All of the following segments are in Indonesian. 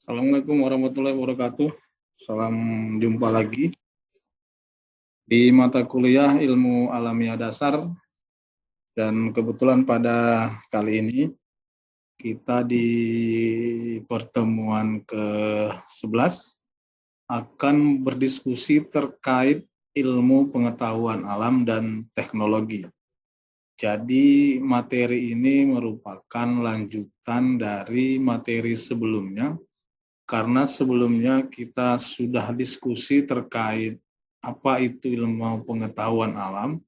Assalamualaikum warahmatullahi wabarakatuh. Salam jumpa lagi di mata kuliah Ilmu Alamiah Dasar, dan kebetulan pada kali ini kita di pertemuan ke-11 akan berdiskusi terkait ilmu pengetahuan alam dan teknologi. Jadi materi ini merupakan lanjutan dari materi sebelumnya, karena sebelumnya kita sudah diskusi terkait apa itu ilmu pengetahuan alam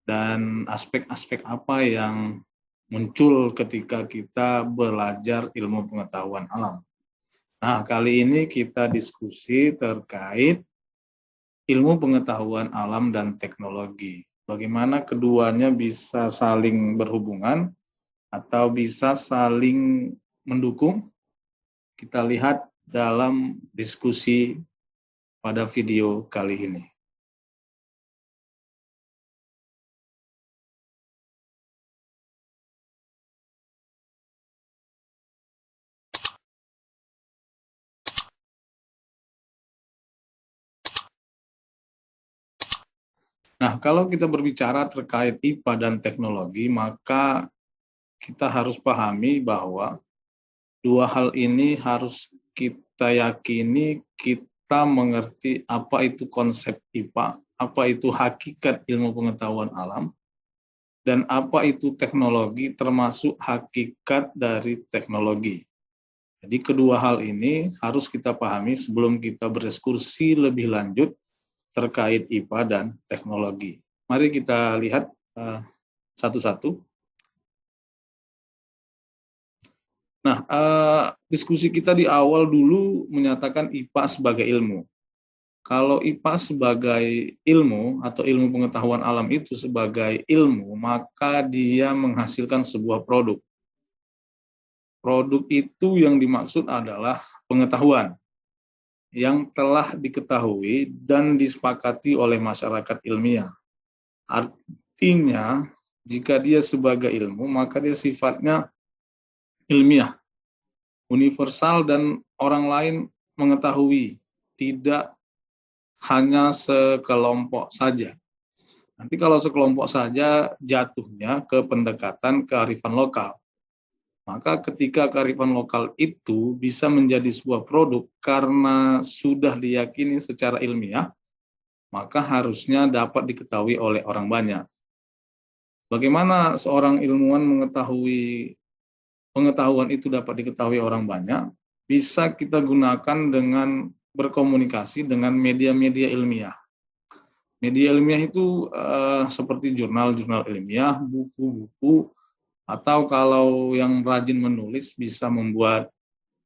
dan aspek-aspek apa yang muncul ketika kita belajar ilmu pengetahuan alam. Nah, kali ini kita diskusi terkait ilmu pengetahuan alam dan teknologi. Bagaimana keduanya bisa saling berhubungan atau bisa saling mendukung? Kita lihat dalam diskusi pada video kali ini. Nah, kalau kita berbicara terkait IPA dan teknologi, maka kita harus pahami bahwa dua hal ini harus kita yakini, kita mengerti apa itu konsep IPA, apa itu hakikat ilmu pengetahuan alam, dan apa itu teknologi termasuk hakikat dari teknologi. Jadi kedua hal ini harus kita pahami sebelum kita berdiskusi lebih lanjut terkait IPA dan teknologi. Mari kita lihat satu-satu. Nah, diskusi kita di awal dulu menyatakan IPA sebagai ilmu. Kalau IPA sebagai ilmu atau ilmu pengetahuan alam itu sebagai ilmu, maka dia menghasilkan sebuah produk. Produk itu yang dimaksud adalah pengetahuan yang telah diketahui dan disepakati oleh masyarakat ilmiah. Artinya, jika dia sebagai ilmu, maka dia sifatnya ilmiah, universal, dan orang lain mengetahui, tidak hanya sekelompok saja. Nanti kalau sekelompok saja jatuhnya ke pendekatan kearifan lokal. Maka ketika kearifan lokal itu bisa menjadi sebuah produk karena sudah diyakini secara ilmiah, maka harusnya dapat diketahui oleh orang banyak. Bagaimana seorang ilmuwan mengetahui pengetahuan itu dapat diketahui orang banyak? Bisa kita gunakan dengan berkomunikasi dengan media-media ilmiah. Media ilmiah itu seperti jurnal-jurnal ilmiah, buku-buku, atau kalau yang rajin menulis bisa membuat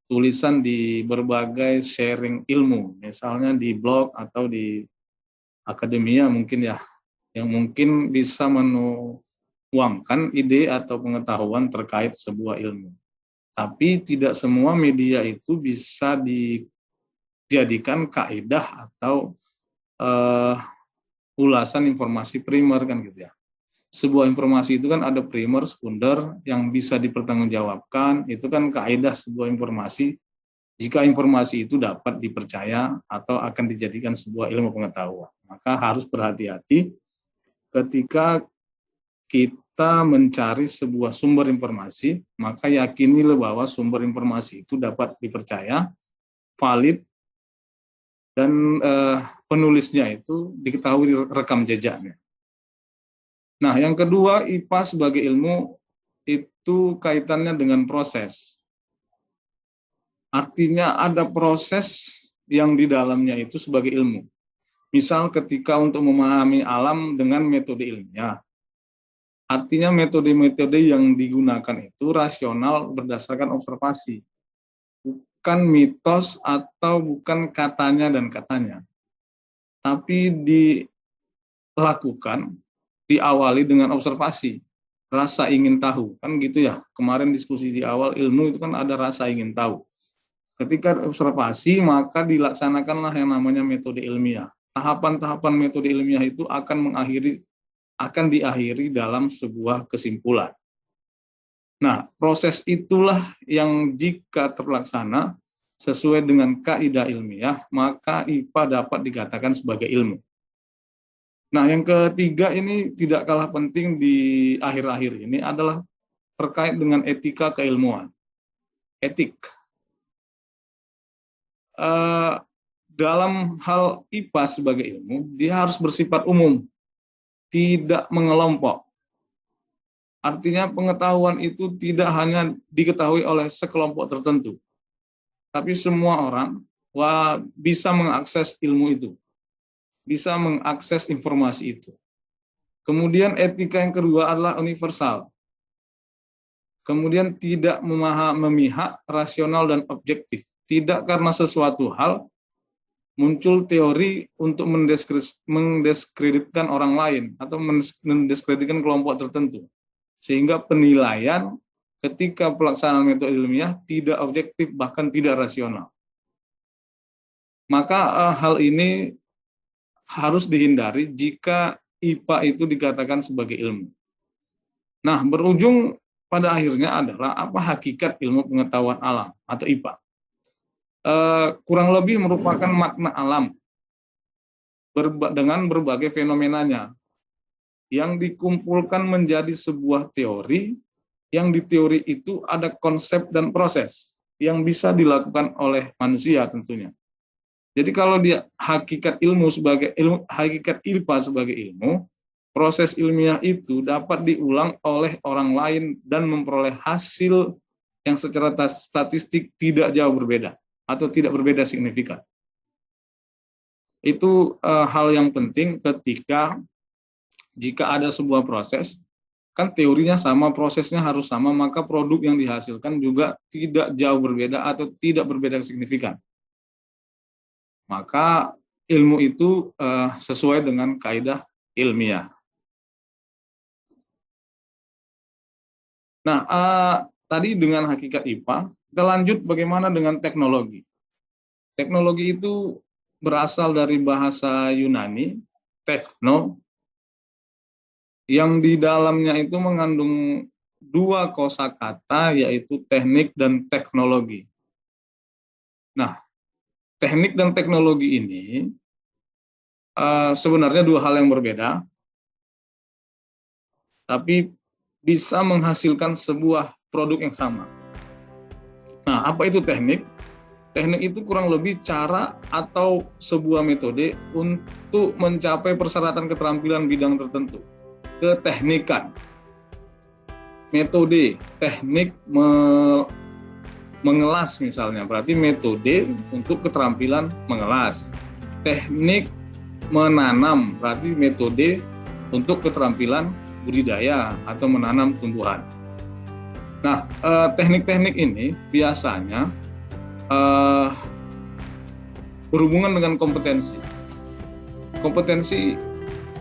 tulisan di berbagai sharing ilmu, misalnya di blog atau di akademia mungkin ya, yang mungkin bisa menuangkan ide atau pengetahuan terkait sebuah ilmu. Tapi tidak semua media itu bisa dijadikan kaidah atau ulasan informasi primer kan gitu ya. Sebuah informasi itu kan ada primer, sekunder, yang bisa dipertanggungjawabkan, itu kan kaidah sebuah informasi, jika informasi itu dapat dipercaya atau akan dijadikan sebuah ilmu pengetahuan. Maka harus berhati-hati ketika kita mencari sebuah sumber informasi, maka yakinilah bahwa sumber informasi itu dapat dipercaya, valid, dan penulisnya itu diketahui rekam jejaknya. Nah, yang kedua, IPA sebagai ilmu itu kaitannya dengan proses. Artinya ada proses yang di dalamnya itu sebagai ilmu. Misal ketika untuk memahami alam dengan metode ilmiah. Artinya metode-metode yang digunakan itu rasional berdasarkan observasi. Bukan mitos atau bukan katanya dan katanya. Tapi dilakukan, diawali dengan observasi, rasa ingin tahu, kan gitu ya. Kemarin diskusi di awal, ilmu itu kan ada rasa ingin tahu. Ketika observasi, maka dilaksanakanlah yang namanya metode ilmiah. Tahapan-tahapan metode ilmiah itu akan diakhiri dalam sebuah kesimpulan. Nah, proses itulah yang jika terlaksana sesuai dengan kaidah ilmiah, maka IPA dapat dikatakan sebagai ilmu. Nah, yang ketiga ini tidak kalah penting di akhir-akhir ini adalah terkait dengan etika keilmuan. Etik. Dalam hal IPA sebagai ilmu, dia harus bersifat umum, tidak mengelompok. Artinya pengetahuan itu tidak hanya diketahui oleh sekelompok tertentu, tapi semua orang bisa mengakses ilmu itu, bisa mengakses informasi itu. Kemudian etika yang kedua adalah universal. Kemudian tidak memihak, rasional dan objektif. Tidak karena sesuatu hal muncul teori untuk mendiskreditkan orang lain atau mendiskreditkan kelompok tertentu. Sehingga penilaian ketika pelaksanaan metode ilmiah tidak objektif, bahkan tidak rasional. Maka hal ini harus dihindari jika IPA itu dikatakan sebagai ilmu. Nah, berujung pada akhirnya adalah apa hakikat ilmu pengetahuan alam atau IPA. Kurang lebih merupakan makna alam dengan berbagai fenomenanya yang dikumpulkan menjadi sebuah teori, yang di teori itu ada konsep dan proses yang bisa dilakukan oleh manusia tentunya. Jadi kalau dia hakikat ilmu sebagai ilmu, hakikat IPA sebagai ilmu, proses ilmiah itu dapat diulang oleh orang lain dan memperoleh hasil yang secara statistik tidak jauh berbeda atau tidak berbeda signifikan. Itu hal yang penting ketika jika ada sebuah proses, kan teorinya sama, prosesnya harus sama, maka produk yang dihasilkan juga tidak jauh berbeda atau tidak berbeda signifikan. Maka ilmu itu sesuai dengan kaidah ilmiah. Nah, tadi dengan hakikat IPA, kita lanjut bagaimana dengan teknologi. Teknologi itu berasal dari bahasa Yunani, tekno, yang di dalamnya itu mengandung dua kosakata, yaitu teknik dan teknologi. Nah, teknik dan teknologi ini sebenarnya dua hal yang berbeda, tapi bisa menghasilkan sebuah produk yang sama. Nah, apa itu teknik? Teknik itu kurang lebih cara atau sebuah metode untuk mencapai persyaratan keterampilan bidang tertentu. Keteknikan. Metode, teknik mengelas misalnya, berarti metode untuk keterampilan mengelas. Teknik menanam, berarti metode untuk keterampilan budidaya atau menanam tumbuhan. Nah, teknik-teknik ini biasanya berhubungan dengan kompetensi. Kompetensi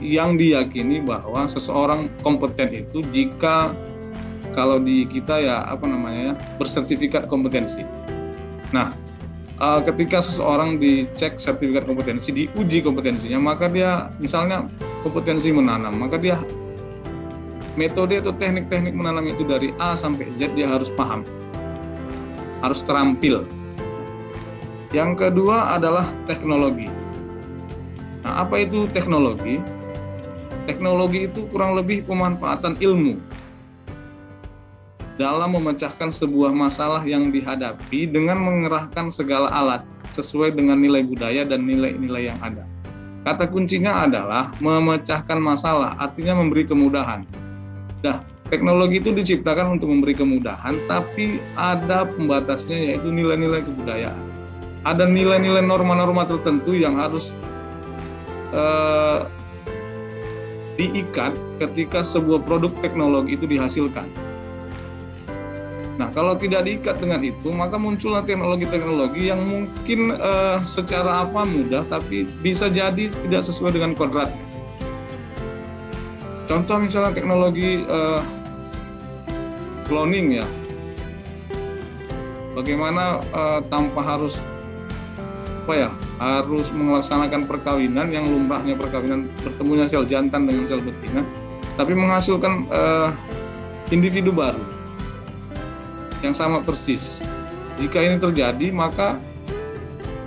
yang diyakini bahwa seseorang kompeten itu jika kalau di kita bersertifikat kompetensi. Nah, ketika seseorang dicek sertifikat kompetensi, diuji kompetensinya, maka dia misalnya kompetensi menanam, maka dia metode atau teknik-teknik menanam itu dari A sampai Z dia harus paham, harus terampil. Yang kedua adalah teknologi. Nah, apa itu teknologi? Teknologi itu kurang lebih pemanfaatan ilmu dalam memecahkan sebuah masalah yang dihadapi dengan mengerahkan segala alat sesuai dengan nilai budaya dan nilai-nilai yang ada. Kata kuncinya adalah memecahkan masalah, artinya memberi kemudahan. Nah, teknologi itu diciptakan untuk memberi kemudahan, tapi ada pembatasnya, yaitu nilai-nilai kebudayaan. Ada nilai-nilai norma-norma tertentu yang harus diikat ketika sebuah produk teknologi itu dihasilkan. Nah, kalau tidak diikat dengan itu, maka muncullah teknologi-teknologi yang mungkin secara mudah, tapi bisa jadi tidak sesuai dengan kodrat. Contoh misalnya teknologi cloning ya, bagaimana tanpa harus harus melaksanakan perkawinan yang lumrahnya perkawinan bertemunya sel jantan dengan sel betina, tapi menghasilkan individu baru yang sama persis. Jika ini terjadi, maka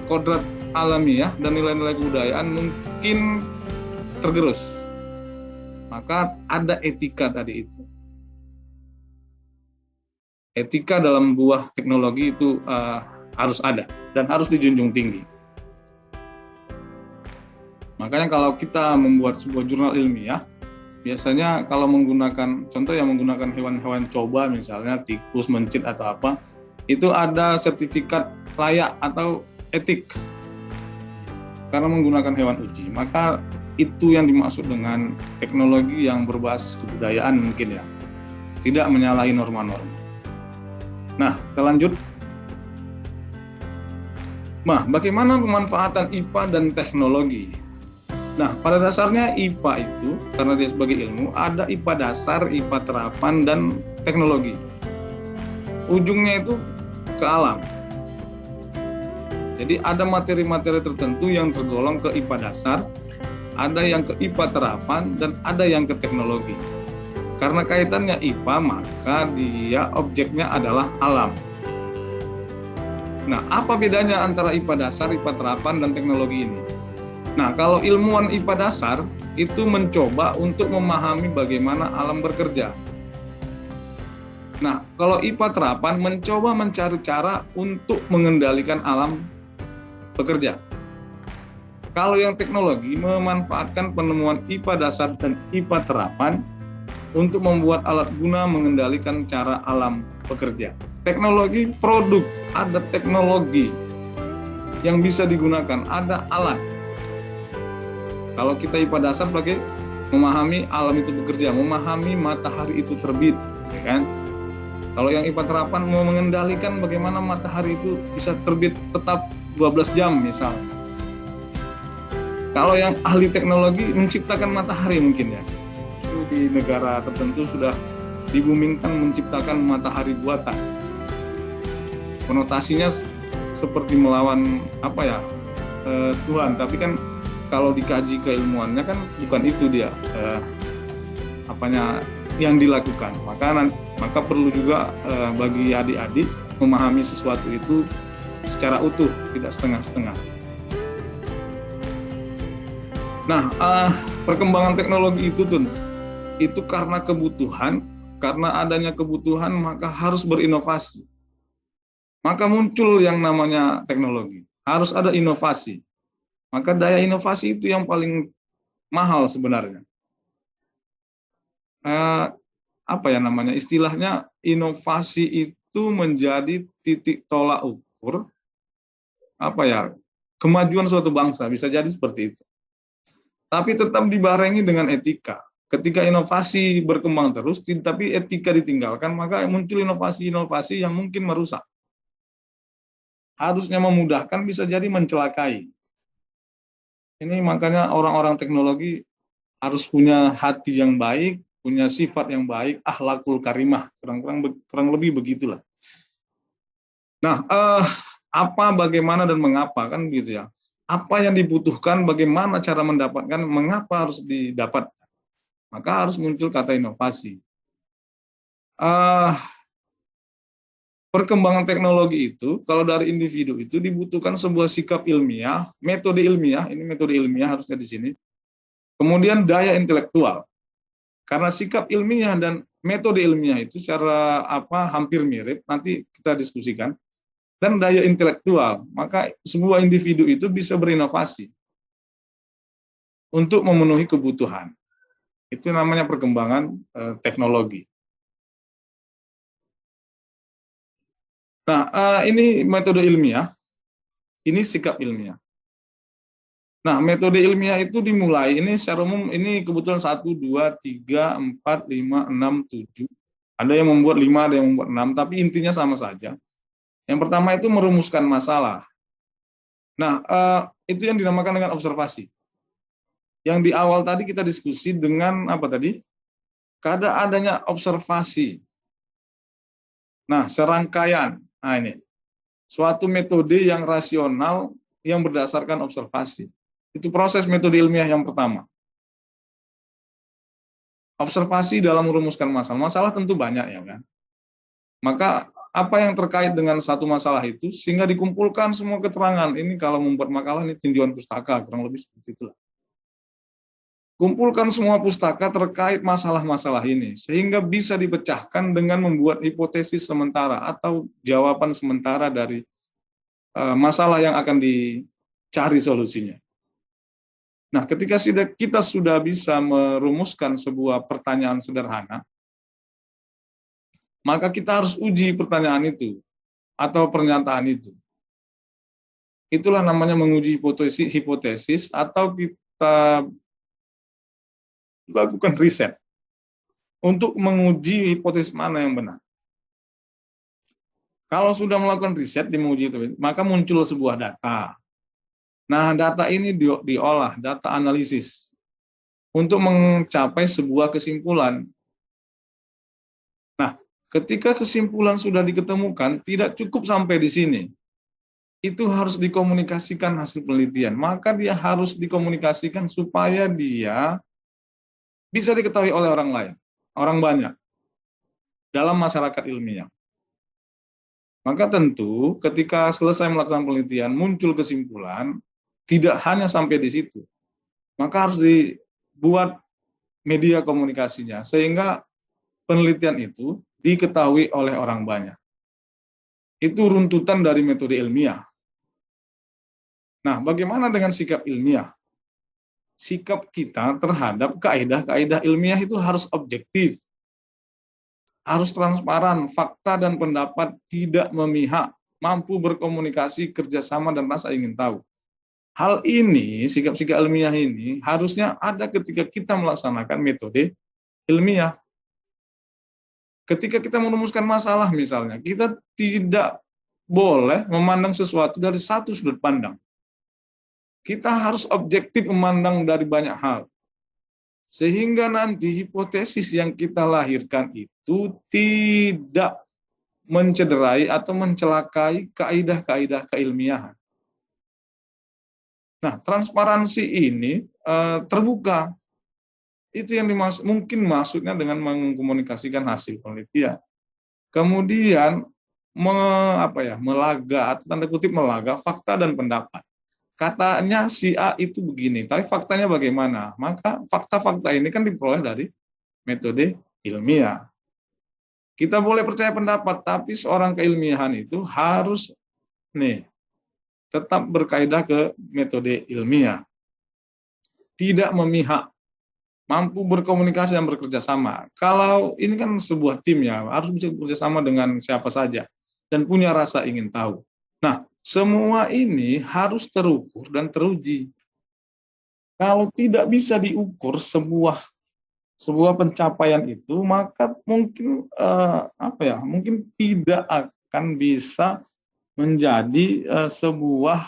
kodrat alamiah dan nilai-nilai kebudayaan mungkin tergerus. Maka ada etika tadi itu. Etika dalam buah teknologi itu harus ada dan harus dijunjung tinggi. Makanya kalau kita membuat sebuah jurnal ilmiah, biasanya kalau menggunakan, contoh yang menggunakan hewan-hewan coba misalnya tikus, mencit atau apa, itu ada sertifikat layak atau etik karena menggunakan hewan uji. Maka itu yang dimaksud dengan teknologi yang berbasis kebudayaan mungkin ya, tidak menyalahi norma-norma. Nah, kita lanjut. Nah, bagaimana pemanfaatan IPA dan teknologi? Nah, pada dasarnya IPA itu, karena dia sebagai ilmu, ada IPA dasar, IPA terapan, dan teknologi. Ujungnya itu ke alam. Jadi ada materi-materi tertentu yang tergolong ke IPA dasar, ada yang ke IPA terapan, dan ada yang ke teknologi. Karena kaitannya IPA, maka dia objeknya adalah alam. Nah, apa bedanya antara IPA dasar, IPA terapan, dan teknologi ini? Nah, kalau ilmuwan IPA dasar itu mencoba untuk memahami bagaimana alam bekerja. Nah, kalau IPA terapan mencoba mencari cara untuk mengendalikan alam bekerja. Kalau yang teknologi memanfaatkan penemuan IPA dasar dan IPA terapan untuk membuat alat guna mengendalikan cara alam bekerja. Teknologi produk, ada teknologi yang bisa digunakan, ada alat. Kalau kita IPA dasar sebagai memahami alam itu bekerja, memahami matahari itu terbit, ya kan? Kalau yang IPA terapan mau mengendalikan bagaimana matahari itu bisa terbit tetap 12 jam misalnya. Kalau yang ahli teknologi menciptakan matahari mungkin ya. Di negara tertentu sudah dibumingkan menciptakan matahari buatan. Konotasinya seperti melawan Tuhan, tapi kan kalau dikaji keilmuannya kan bukan itu dia yang dilakukan. Maka perlu juga bagi adik-adik memahami sesuatu itu secara utuh, tidak setengah-setengah. Nah, perkembangan teknologi itu karena kebutuhan, karena adanya kebutuhan maka harus berinovasi. Maka muncul yang namanya teknologi, harus ada inovasi. Maka daya inovasi itu yang paling mahal sebenarnya. Istilahnya inovasi itu menjadi titik tolak ukur kemajuan suatu bangsa, bisa jadi seperti itu. Tapi tetap dibarengi dengan etika. Ketika inovasi berkembang terus, tapi etika ditinggalkan, maka muncul inovasi-inovasi yang mungkin merusak. Harusnya memudahkan, bisa jadi mencelakai. Ini makanya orang-orang teknologi harus punya hati yang baik, punya sifat yang baik, akhlakul karimah, kurang lebih begitulah. Nah, bagaimana, dan mengapa, kan gitu ya. Apa yang dibutuhkan, bagaimana cara mendapatkan, mengapa harus didapat. Maka harus muncul kata inovasi. Perkembangan teknologi itu, kalau dari individu itu dibutuhkan sebuah sikap ilmiah, metode ilmiah, ini metode ilmiah harusnya di sini. Kemudian daya intelektual. Karena sikap ilmiah dan metode ilmiah itu secara hampir mirip, nanti kita diskusikan. Dan daya intelektual, maka sebuah individu itu bisa berinovasi untuk memenuhi kebutuhan. Itu namanya perkembangan teknologi. Nah, ini metode ilmiah, ini sikap ilmiah. Nah, metode ilmiah itu dimulai, ini secara umum, ini kebetulan 1, 2, 3, 4, 5, 6, 7. Ada yang membuat 5, ada yang membuat 6, tapi intinya sama saja. Yang pertama itu merumuskan masalah. Nah, itu yang dinamakan dengan observasi. Yang di awal tadi kita diskusi dengan Kada adanya observasi. Nah, serangkaian. Nah, ini suatu metode yang rasional yang berdasarkan observasi. Itu proses metode ilmiah yang pertama. Observasi dalam merumuskan masalah. Masalah tentu banyak ya kan. Maka apa yang terkait dengan satu masalah itu, sehingga dikumpulkan semua keterangan. Ini kalau membuat makalah ini tinjauan pustaka, kurang lebih seperti itulah. Kumpulkan semua pustaka terkait masalah-masalah ini, sehingga bisa dipecahkan dengan membuat hipotesis sementara atau jawaban sementara dari masalah yang akan dicari solusinya. Nah, ketika kita sudah bisa merumuskan sebuah pertanyaan sederhana, maka kita harus uji pertanyaan itu atau pernyataan itu. Itulah namanya menguji hipotesis atau kita lakukan riset untuk menguji hipotesis mana yang benar. Kalau sudah melakukan riset di menguji itu, maka muncul sebuah data. Nah, data ini diolah, data analisis, untuk mencapai sebuah kesimpulan. Nah, ketika kesimpulan sudah diketemukan, tidak cukup sampai di sini. Itu harus dikomunikasikan hasil penelitian. Maka dia harus dikomunikasikan supaya dia bisa diketahui oleh orang lain, orang banyak, dalam masyarakat ilmiah. Maka tentu ketika selesai melakukan penelitian, muncul kesimpulan, tidak hanya sampai di situ. Maka harus dibuat media komunikasinya, sehingga penelitian itu diketahui oleh orang banyak. Itu runtutan dari metode ilmiah. Nah, bagaimana dengan sikap ilmiah? Sikap kita terhadap kaidah-kaidah ilmiah itu harus objektif, harus transparan, fakta dan pendapat tidak memihak, mampu berkomunikasi, kerjasama, dan rasa ingin tahu. Hal ini, sikap-sikap ilmiah ini, harusnya ada ketika kita melaksanakan metode ilmiah. Ketika kita merumuskan masalah misalnya, kita tidak boleh memandang sesuatu dari satu sudut pandang. Kita harus objektif memandang dari banyak hal. Sehingga nanti hipotesis yang kita lahirkan itu tidak mencederai atau mencelakai kaidah-kaidah keilmiahan. Nah, transparansi ini terbuka. Itu yang mungkin maksudnya dengan mengkomunikasikan hasil penelitian. Kemudian melaga atau tanda kutip melaga fakta dan pendapat. Katanya si A itu begini, tapi faktanya bagaimana? Maka fakta-fakta ini kan diperoleh dari metode ilmiah. Kita boleh percaya pendapat, tapi seorang keilmiahan itu harus tetap berkaidah ke metode ilmiah. Tidak memihak, mampu berkomunikasi dan bekerja sama. Kalau ini kan sebuah tim ya, harus bisa bekerja sama dengan siapa saja dan punya rasa ingin tahu. Nah, semua ini harus terukur dan teruji. Kalau tidak bisa diukur sebuah pencapaian itu, maka mungkin mungkin tidak akan bisa menjadi sebuah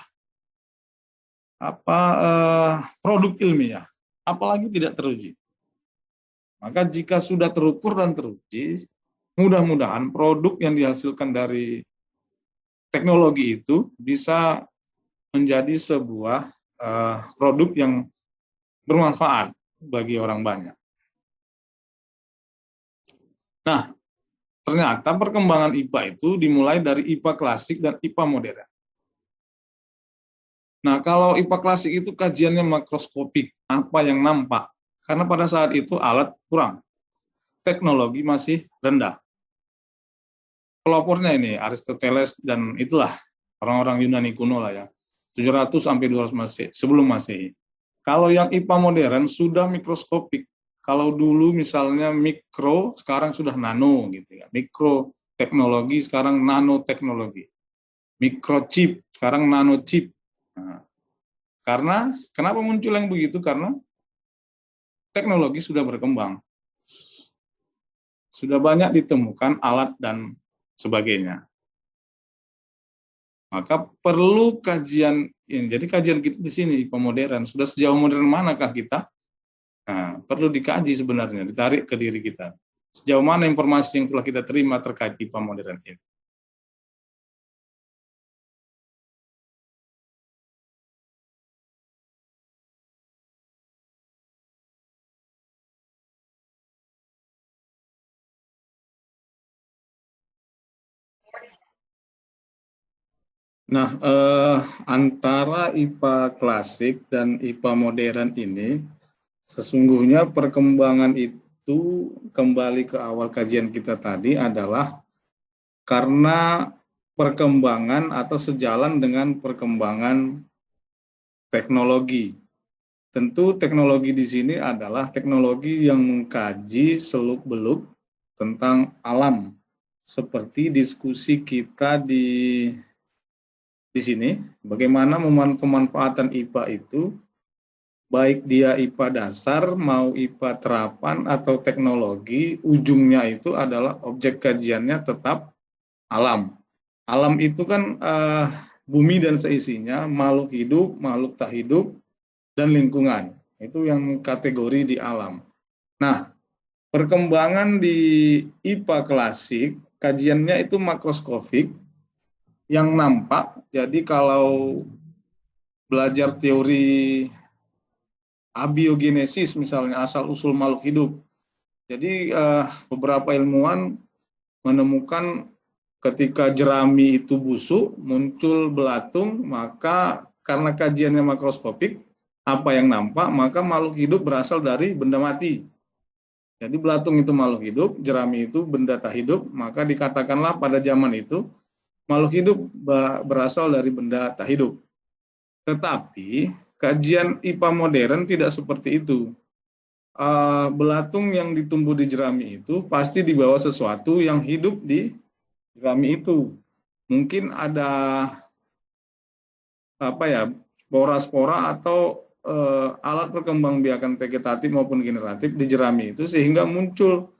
produk ilmiah, apalagi tidak teruji. Maka jika sudah terukur dan teruji, mudah-mudahan produk yang dihasilkan dari teknologi itu bisa menjadi sebuah produk yang bermanfaat bagi orang banyak. Nah, ternyata perkembangan IPA itu dimulai dari IPA klasik dan IPA modern. Nah, kalau IPA klasik itu kajiannya makroskopik, apa yang nampak. Karena pada saat itu alat kurang, teknologi masih rendah. Pelopornya ini Aristoteles dan itulah orang-orang Yunani kuno lah ya. 700 sampai 200 Masehi, sebelum Masehi. Kalau yang IPA modern sudah mikroskopik. Kalau dulu misalnya mikro, sekarang sudah nano gitu ya. Mikro teknologi, sekarang nanoteknologi. Mikrochip, sekarang nanochip. Nah, karena kenapa muncul yang begitu? Karena teknologi sudah berkembang. Sudah banyak ditemukan alat dan sebagainya. Maka perlu kajian, jadi kajian kita di sini IPA modern. Sudah sejauh modern manakah kita? Nah, perlu dikaji sebenarnya, ditarik ke diri kita. Sejauh mana informasi yang telah kita terima terkait IPA modern ini. Nah, antara IPA klasik dan IPA modern ini, sesungguhnya perkembangan itu kembali ke awal kajian kita tadi adalah karena perkembangan atau sejalan dengan perkembangan teknologi. Tentu teknologi di sini adalah teknologi yang mengkaji seluk-beluk tentang alam, seperti diskusi kita di sini, bagaimana pemanfaatan IPA itu, baik dia IPA dasar, mau IPA terapan atau teknologi, ujungnya itu adalah objek kajiannya tetap alam. Alam itu kan bumi dan seisinya, makhluk hidup, makhluk tak hidup, dan lingkungan. Itu yang kategori di alam. Nah, perkembangan di IPA klasik, kajiannya itu makroskopik, yang nampak. Jadi kalau belajar teori abiogenesis misalnya, asal-usul makhluk hidup. Jadi beberapa ilmuwan menemukan ketika jerami itu busuk, muncul belatung, maka karena kajiannya makroskopik, apa yang nampak, maka makhluk hidup berasal dari benda mati. Jadi belatung itu makhluk hidup, jerami itu benda tak hidup, maka dikatakanlah pada zaman itu makhluk hidup berasal dari benda tak hidup. Tetapi kajian IPA modern tidak seperti itu. Belatung yang ditumbuh di jerami itu pasti di bawah sesuatu yang hidup di jerami itu. Mungkin ada spora-spora atau alat perkembangbiakan vegetatif maupun generatif di jerami itu sehingga muncul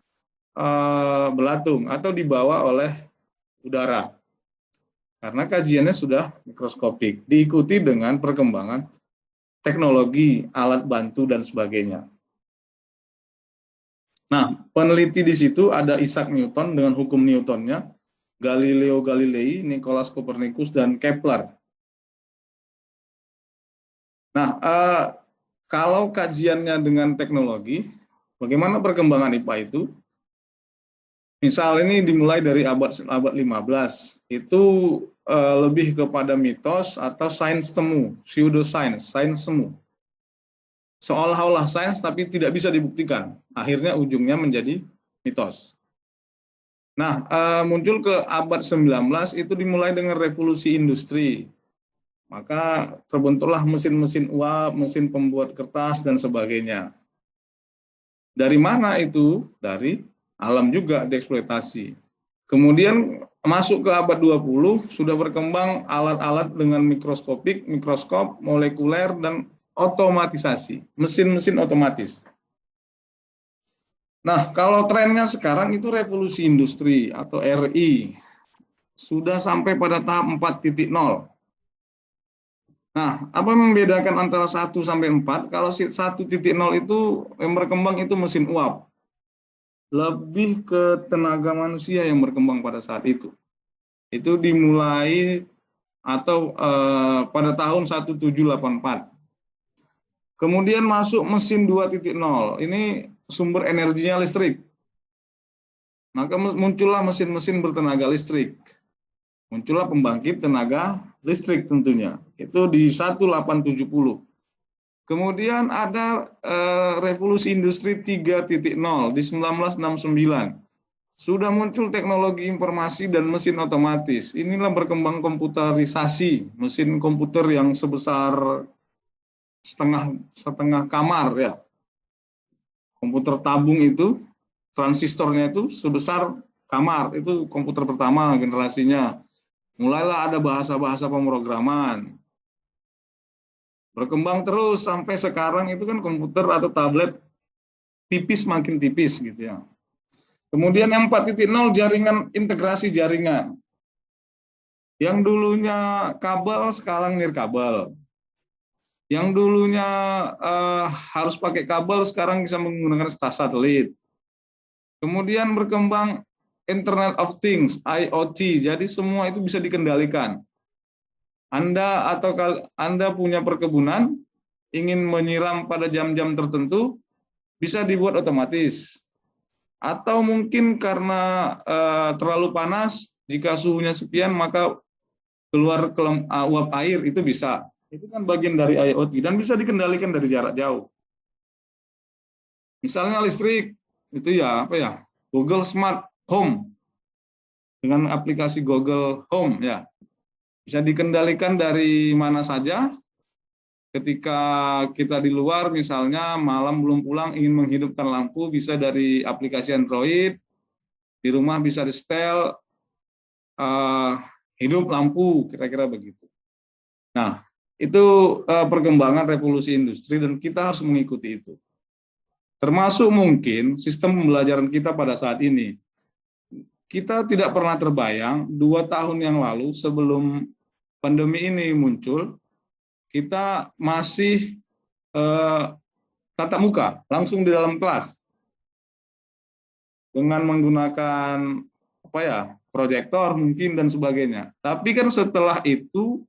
belatung atau dibawa oleh udara. Karena kajiannya sudah mikroskopik, diikuti dengan perkembangan teknologi, alat bantu, dan sebagainya. Nah, peneliti di situ ada Isaac Newton dengan hukum Newtonnya, Galileo Galilei, Nicolaus Copernicus, dan Kepler. Nah, kalau kajiannya dengan teknologi, bagaimana perkembangan IPA itu? Misal ini dimulai dari abad 15, itu lebih kepada mitos atau sains temu, pseudoscience, sains temu. Seolah-olah sains tapi tidak bisa dibuktikan. Akhirnya ujungnya menjadi mitos. Nah, muncul ke abad 19 itu dimulai dengan revolusi industri. Maka terbentuklah mesin-mesin uap, mesin pembuat kertas, dan sebagainya. Dari mana itu? Dari alam juga dieksploitasi. Kemudian masuk ke abad 20, sudah berkembang alat-alat dengan mikroskopik, mikroskop, molekuler, dan otomatisasi, mesin-mesin otomatis. Nah, kalau trennya sekarang itu revolusi industri atau RI, sudah sampai pada tahap 4.0. Nah, apa yang membedakan antara 1 sampai 4? Kalau 1.0 itu yang berkembang itu mesin uap. Lebih ke tenaga manusia yang berkembang pada saat itu. Itu dimulai atau pada tahun 1784. Kemudian masuk mesin 2.0. Ini sumber energinya listrik. Maka muncullah mesin-mesin bertenaga listrik. Muncullah pembangkit tenaga listrik tentunya. Itu di 1870. Kemudian ada revolusi industri 3.0 di 1969. Sudah muncul teknologi informasi dan mesin otomatis. Inilah berkembang komputerisasi, mesin komputer yang sebesar setengah kamar ya. Komputer tabung itu, transistornya itu sebesar kamar. Itu komputer pertama generasinya. Mulailah ada bahasa-bahasa pemrograman. Berkembang terus sampai sekarang itu kan komputer atau tablet tipis makin tipis gitu ya. Kemudian yang 4.0 jaringan, integrasi jaringan. Yang dulunya kabel sekarang nirkabel. Yang dulunya harus pakai kabel sekarang bisa menggunakan satelit. Kemudian berkembang Internet of Things, IoT. Jadi semua itu bisa dikendalikan. Anda punya perkebunan, ingin menyiram pada jam-jam tertentu, bisa dibuat otomatis. Atau mungkin karena terlalu panas, jika suhunya sekian, maka keluar uap air itu bisa. Itu kan bagian dari IoT dan bisa dikendalikan dari jarak jauh. Misalnya listrik, itu ya apa ya, Google Smart Home dengan aplikasi Google Home ya, bisa dikendalikan dari mana saja. Ketika kita di luar, misalnya malam belum pulang ingin menghidupkan lampu, bisa dari aplikasi Android. Di rumah bisa di setel hidup lampu, kira-kira begitu. Nah, itu perkembangan revolusi industri dan kita harus mengikuti itu. Termasuk mungkin sistem pembelajaran kita pada saat ini. Kita tidak pernah terbayang 2 tahun yang lalu sebelum pandemi ini muncul, kita masih tatap muka langsung di dalam kelas dengan menggunakan apa ya, proyektor mungkin dan sebagainya. Tapi kan setelah itu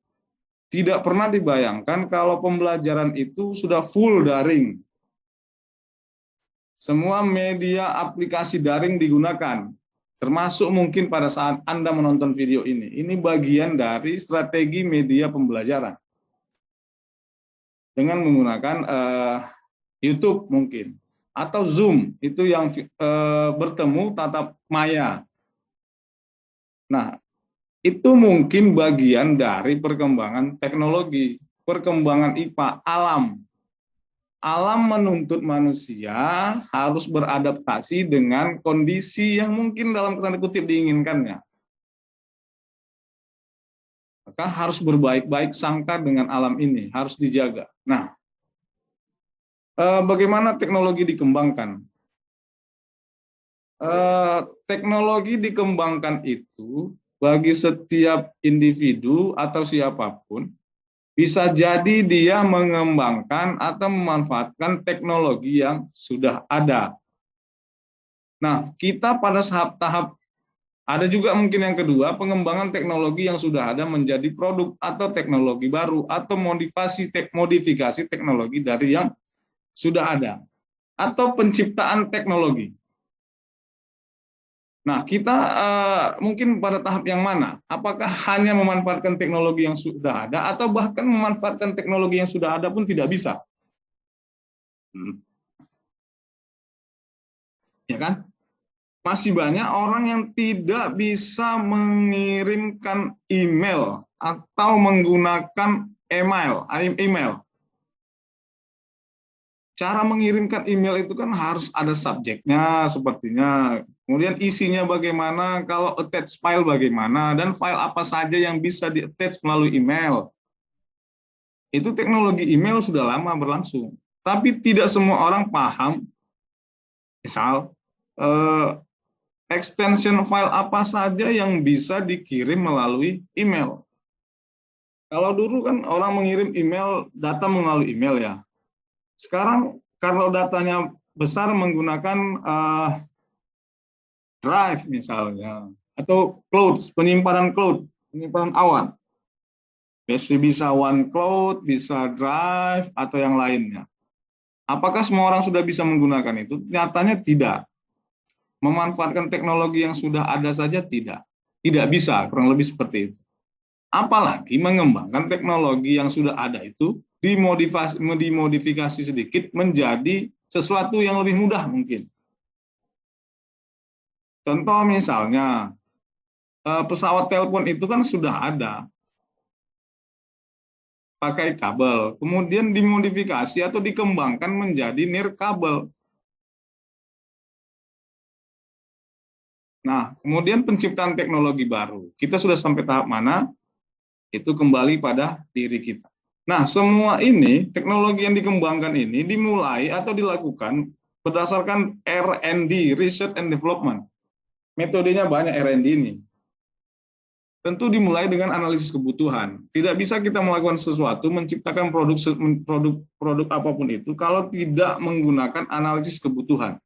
tidak pernah dibayangkan kalau pembelajaran itu sudah full daring. Semua media aplikasi daring digunakan, termasuk mungkin pada saat Anda menonton video ini. Ini bagian dari strategi media pembelajaran dengan menggunakan YouTube mungkin, atau Zoom, itu yang bertemu tatap maya. Nah, itu mungkin bagian dari perkembangan teknologi, perkembangan IPA, alam. Alam menuntut manusia harus beradaptasi dengan kondisi yang mungkin dalam tanda kutip diinginkannya. Maka harus berbaik-baik sangka dengan alam ini, harus dijaga. Nah, bagaimana teknologi dikembangkan? Teknologi dikembangkan itu bagi setiap individu atau siapapun, bisa jadi dia mengembangkan atau memanfaatkan teknologi yang sudah ada. Nah, kita pada tahap ada juga mungkin yang kedua, pengembangan teknologi yang sudah ada menjadi produk atau teknologi baru atau modifikasi teknologi dari yang sudah ada atau penciptaan teknologi. Nah, kita mungkin pada tahap yang mana? Apakah hanya memanfaatkan teknologi yang sudah ada atau bahkan memanfaatkan teknologi yang sudah ada pun tidak bisa? Ya kan? Masih banyak orang yang tidak bisa mengirimkan email atau menggunakan email. Cara mengirimkan email itu kan harus ada subjeknya sepertinya, kemudian isinya bagaimana, kalau attach file bagaimana, dan file apa saja yang bisa di-attach melalui email. Itu teknologi email sudah lama berlangsung, tapi tidak semua orang paham, misal, extension file apa saja yang bisa dikirim melalui email. Kalau dulu kan orang mengirim email, data melalui email ya. Sekarang kalau datanya besar menggunakan drive misalnya, atau cloud, penyimpanan awan. Bisa OneCloud, bisa drive, atau yang lainnya. Apakah semua orang sudah bisa menggunakan itu? Nyatanya tidak. Memanfaatkan teknologi yang sudah ada saja tidak. Tidak bisa, kurang lebih seperti itu. Apalagi mengembangkan teknologi yang sudah ada itu dimodifikasi sedikit menjadi sesuatu yang lebih mudah mungkin. Contoh misalnya, pesawat telepon itu kan sudah ada, pakai kabel, kemudian dimodifikasi atau dikembangkan menjadi nirkabel. Nah, kemudian penciptaan teknologi baru. Kita sudah sampai tahap mana? Itu kembali pada diri kita. Nah, semua ini, teknologi yang dikembangkan ini dimulai atau dilakukan berdasarkan R&D, Research and Development. Metodenya banyak R&D ini. Tentu dimulai dengan analisis kebutuhan. Tidak bisa kita melakukan sesuatu, menciptakan produk apapun itu, kalau tidak menggunakan analisis kebutuhan.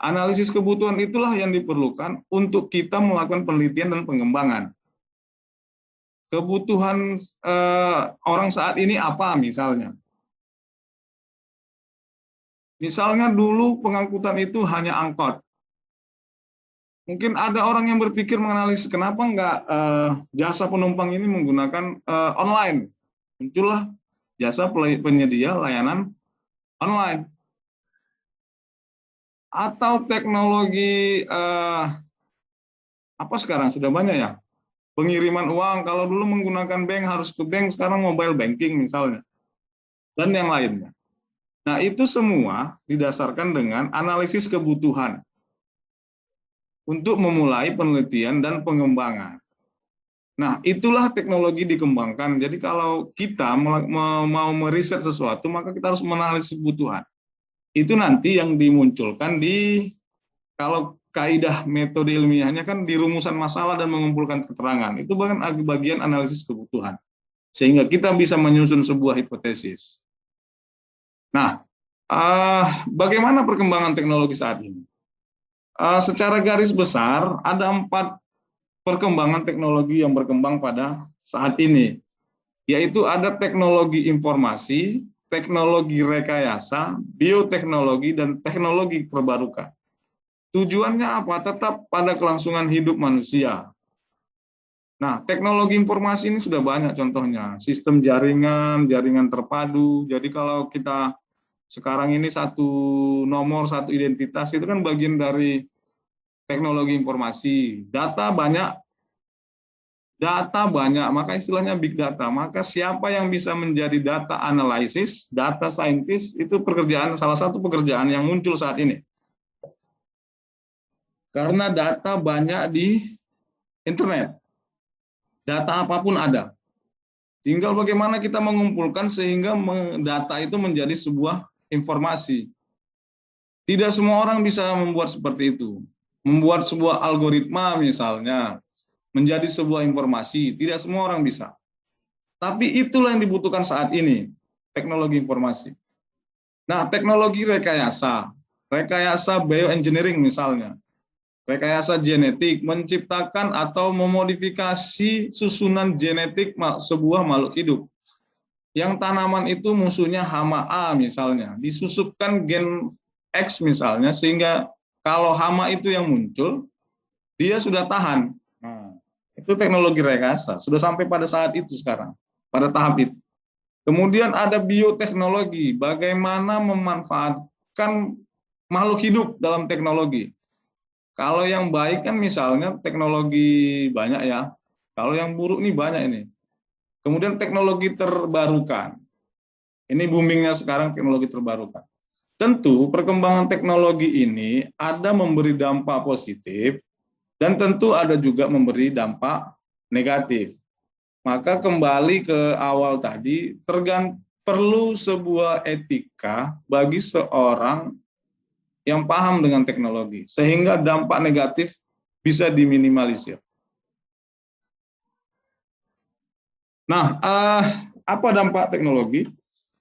Analisis kebutuhan itulah yang diperlukan untuk kita melakukan penelitian dan pengembangan. Kebutuhan orang saat ini apa misalnya? Misalnya dulu pengangkutan itu hanya angkot. Mungkin ada orang yang berpikir menganalisis kenapa nggak jasa penumpang ini menggunakan online. Muncullah jasa penyedia layanan online. Atau teknologi apa sekarang sudah banyak ya, pengiriman uang. Kalau dulu menggunakan bank harus ke bank, sekarang mobile banking misalnya, dan yang lainnya. Nah, itu semua didasarkan dengan analisis kebutuhan untuk memulai penelitian dan pengembangan. Nah, itulah teknologi dikembangkan. Jadi kalau kita mau meriset sesuatu, maka kita harus menganalisis kebutuhan. Itu nanti yang dimunculkan di, kalau kaidah metode ilmiahnya kan di rumusan masalah dan mengumpulkan keterangan. Itu bagian analisis kebutuhan. Sehingga kita bisa menyusun sebuah hipotesis. Nah, bagaimana perkembangan teknologi saat ini? Secara garis besar, ada 4 perkembangan teknologi yang berkembang pada saat ini, yaitu ada teknologi informasi, teknologi rekayasa, bioteknologi, dan teknologi terbarukan. Tujuannya apa? Tetap pada kelangsungan hidup manusia. Nah, teknologi informasi ini sudah banyak contohnya. Sistem jaringan, jaringan terpadu. Jadi kalau kita sekarang ini satu nomor, satu identitas, itu kan bagian dari teknologi informasi. Data banyak, maka istilahnya big data. Maka siapa yang bisa menjadi data analysis, data scientist, itu salah satu pekerjaan yang muncul saat ini. Karena data banyak di internet. Data apapun ada. Tinggal bagaimana kita mengumpulkan sehingga data itu menjadi sebuah informasi. Tidak semua orang bisa membuat seperti itu. Membuat sebuah algoritma misalnya, menjadi sebuah informasi, tidak semua orang bisa. Tapi itulah yang dibutuhkan saat ini, teknologi informasi. Nah, teknologi rekayasa bioengineering misalnya, rekayasa genetik, menciptakan atau memodifikasi susunan genetik sebuah makhluk hidup. Yang tanaman itu musuhnya hama A misalnya, disusupkan gen X misalnya, sehingga kalau hama itu yang muncul, dia sudah tahan. Nah, itu teknologi rekayasa, sudah sampai pada saat itu sekarang, pada tahap itu. Kemudian ada bioteknologi, bagaimana memanfaatkan makhluk hidup dalam teknologi. Kalau yang baik kan misalnya teknologi banyak ya, kalau yang buruk nih banyak ini. Kemudian teknologi terbarukan. Ini boomingnya sekarang teknologi terbarukan. Tentu perkembangan teknologi ini ada memberi dampak positif dan tentu ada juga memberi dampak negatif. Maka kembali ke awal tadi, perlu sebuah etika bagi seorang yang paham dengan teknologi, sehingga dampak negatif bisa diminimalisir. Nah, apa dampak teknologi?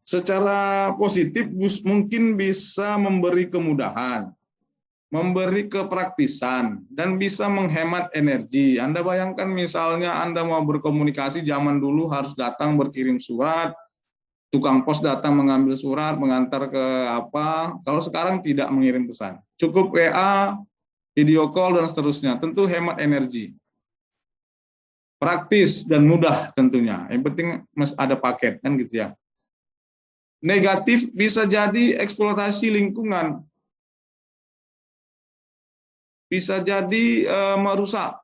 Secara positif mungkin bisa memberi kemudahan, memberi kepraktisan, dan bisa menghemat energi. Anda bayangkan misalnya Anda mau berkomunikasi, zaman dulu harus datang berkirim surat, tukang pos datang mengambil surat, mengantar ke apa. Kalau sekarang tidak mengirim pesan. Cukup WA, video call, dan seterusnya. Tentu hemat energi. Praktis dan mudah tentunya. Yang penting ada paket, kan gitu ya. Negatif bisa jadi eksploitasi lingkungan. Bisa jadi merusak.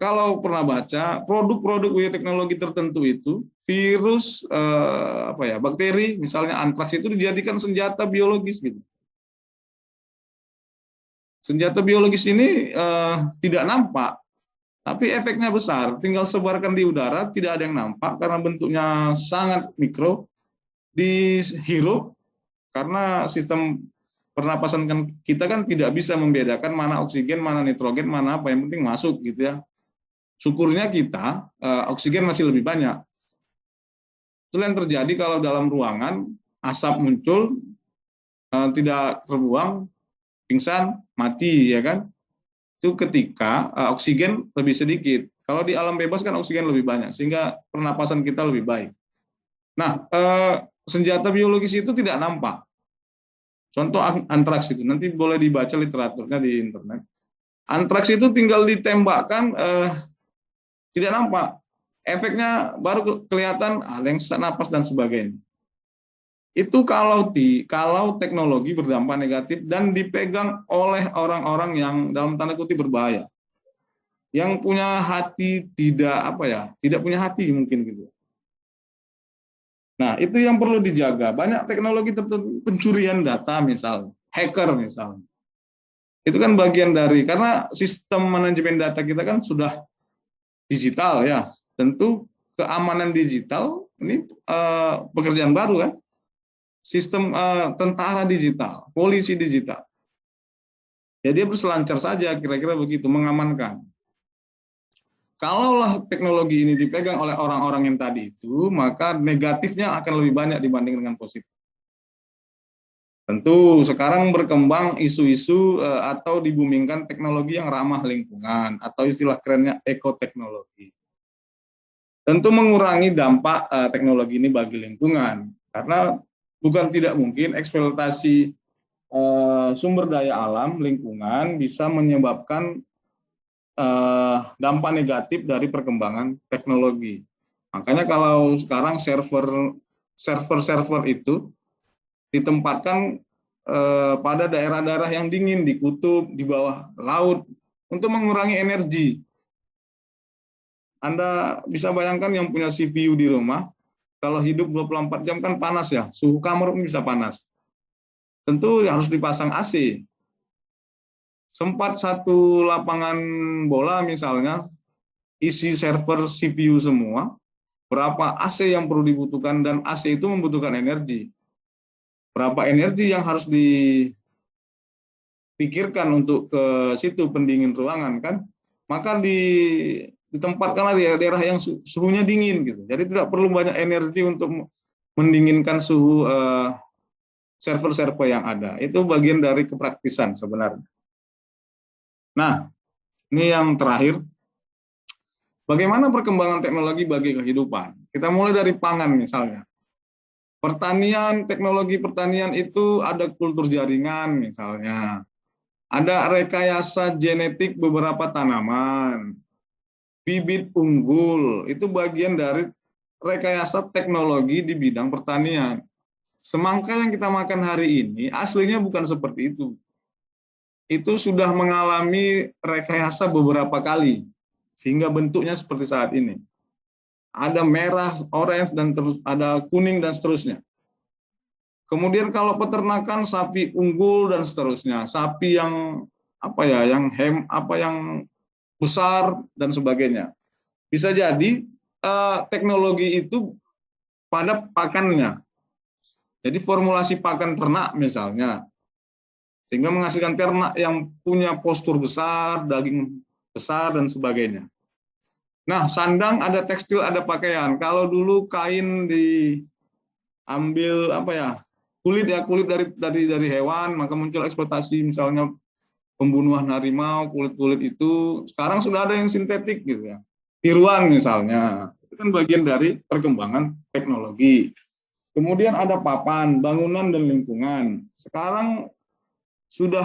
Kalau pernah baca, produk-produk bioteknologi tertentu itu, virus, bakteri, misalnya antraks itu dijadikan senjata biologis gitu. Senjata biologis ini tidak nampak, tapi efeknya besar. Tinggal sebarkan di udara, tidak ada yang nampak karena bentuknya sangat mikro, dihirup karena sistem pernapasan kita kan tidak bisa membedakan mana oksigen, mana nitrogen, mana apa, yang penting masuk gitu ya. Syukurnya kita oksigen masih lebih banyak. Itu yang terjadi kalau dalam ruangan asap muncul, tidak terbuang, pingsan, mati ya kan. Itu ketika oksigen lebih sedikit. Kalau di alam bebas kan oksigen lebih banyak, sehingga pernapasan kita lebih baik. Nah, senjata biologis itu tidak nampak. Contoh antraks itu, nanti boleh dibaca literaturnya di internet. Antraks itu tinggal ditembakkan, tidak nampak. Efeknya baru kelihatan, ada yang sesak napas dan sebagainya. Itu kalau teknologi berdampak negatif dan dipegang oleh orang-orang yang dalam tanda kutip berbahaya, yang punya hati tidak punya hati mungkin gitu. Nah, itu yang perlu dijaga. Banyak teknologi tertentu, pencurian data misalnya, hacker misalnya. Itu kan bagian dari, karena sistem manajemen data kita kan sudah digital ya. Tentu keamanan digital ini pekerjaan baru kan. Sistem tentara digital, polisi digital. Jadi berselancar saja, kira-kira begitu, mengamankan. Kalaulah teknologi ini dipegang oleh orang-orang yang tadi itu, maka negatifnya akan lebih banyak dibanding dengan positif. Tentu sekarang berkembang isu-isu atau dibumingkan teknologi yang ramah lingkungan, atau istilah kerennya ekoteknologi. Tentu mengurangi dampak teknologi ini bagi lingkungan, karena bukan tidak mungkin eksploitasi sumber daya alam lingkungan bisa menyebabkan dampak negatif dari perkembangan teknologi. Makanya kalau sekarang server itu ditempatkan pada daerah-daerah yang dingin, di kutub, di bawah laut, untuk mengurangi energi. Anda bisa bayangkan yang punya CPU di rumah, kalau hidup 24 jam kan panas ya, suhu kamar pun bisa panas. Tentu harus dipasang AC. Sempat satu lapangan bola misalnya, isi server CPU semua, berapa AC yang perlu dibutuhkan, dan AC itu membutuhkan energi. Berapa energi yang harus dipikirkan untuk ke situ pendingin ruangan kan? Maka ditempatkanlah di daerah yang suhunya dingin gitu. Jadi tidak perlu banyak energi untuk mendinginkan suhu server-server yang ada. Itu bagian dari kepraktisan sebenarnya. Nah, ini yang terakhir. Bagaimana perkembangan teknologi bagi kehidupan? Kita mulai dari pangan misalnya. Pertanian, teknologi pertanian itu ada kultur jaringan misalnya. Ada rekayasa genetik beberapa tanaman. Bibit unggul, itu bagian dari rekayasa teknologi di bidang pertanian. Semangka yang kita makan hari ini aslinya bukan seperti itu. Itu sudah mengalami rekayasa beberapa kali, sehingga bentuknya seperti saat ini. Ada merah, orange, dan terus ada kuning dan seterusnya. Kemudian kalau peternakan sapi unggul dan seterusnya, sapi yang yang besar dan sebagainya. Bisa jadi teknologi itu pada pakannya. Jadi formulasi pakan ternak misalnya, sehingga menghasilkan ternak yang punya postur besar, daging besar dan sebagainya. Nah, sandang ada, tekstil ada, pakaian. Kalau dulu kain diambil kulit dari hewan, maka muncul eksploitasi misalnya pembunuhan harimau, kulit itu. Sekarang sudah ada yang sintetik gitu ya. Tiruan misalnya. Itu kan bagian dari perkembangan teknologi. Kemudian ada papan, bangunan dan lingkungan. Sekarang sudah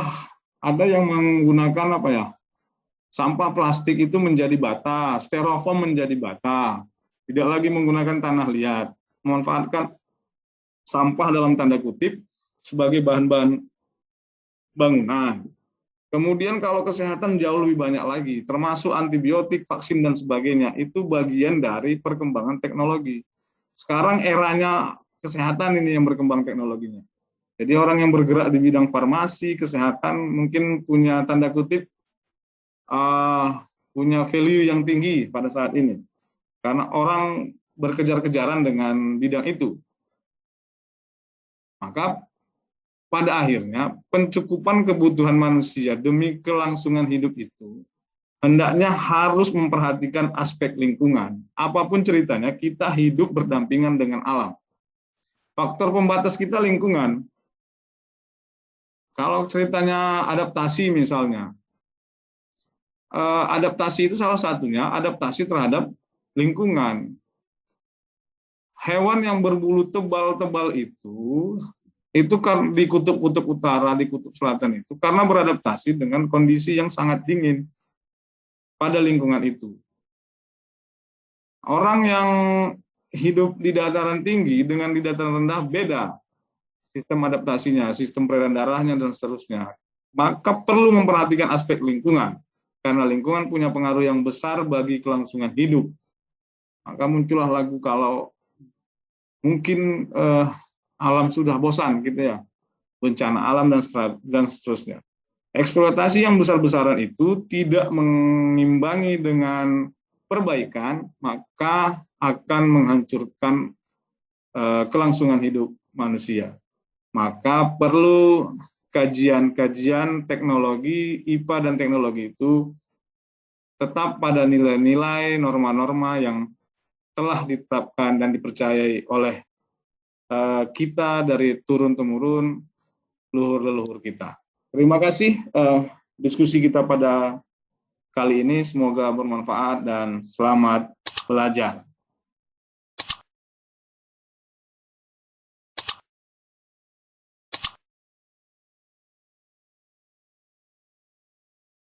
ada yang menggunakan sampah plastik itu menjadi bata, styrofoam menjadi bata. Tidak lagi menggunakan tanah liat, memanfaatkan sampah dalam tanda kutip sebagai bahan-bahan bangunan. Kemudian kalau kesehatan jauh lebih banyak lagi, termasuk antibiotik, vaksin dan sebagainya. Itu bagian dari perkembangan teknologi. Sekarang eranya kesehatan ini yang berkembang teknologinya. Jadi orang yang bergerak di bidang farmasi, kesehatan mungkin punya tanda kutip punya value yang tinggi pada saat ini. Karena orang berkejar-kejaran dengan bidang itu. Maka pada akhirnya pencukupan kebutuhan manusia demi kelangsungan hidup itu hendaknya harus memperhatikan aspek lingkungan. Apapun ceritanya, kita hidup berdampingan dengan alam. Faktor pembatas kita lingkungan. Kalau ceritanya adaptasi misalnya, adaptasi itu salah satunya adaptasi terhadap lingkungan. Hewan yang berbulu tebal-tebal itu itu kan di kutub-kutub utara, di kutub selatan itu karena beradaptasi dengan kondisi yang sangat dingin pada lingkungan itu. Orang yang hidup di dataran tinggi dengan di dataran rendah beda sistem adaptasinya, sistem peredaran darahnya, dan seterusnya. Maka perlu memperhatikan aspek lingkungan, karena lingkungan punya pengaruh yang besar bagi kelangsungan hidup. Maka muncullah lagu kalau mungkin alam sudah bosan gitu ya, bencana alam dan seterusnya. Eksploitasi yang besar-besaran itu tidak mengimbangi dengan perbaikan, maka akan menghancurkan kelangsungan hidup manusia. Maka perlu kajian-kajian teknologi, IPA dan teknologi itu tetap pada nilai-nilai, norma-norma yang telah ditetapkan dan dipercayai oleh kita dari turun-temurun leluhur-leluhur kita. Terima kasih diskusi kita pada kali ini, semoga bermanfaat dan selamat belajar.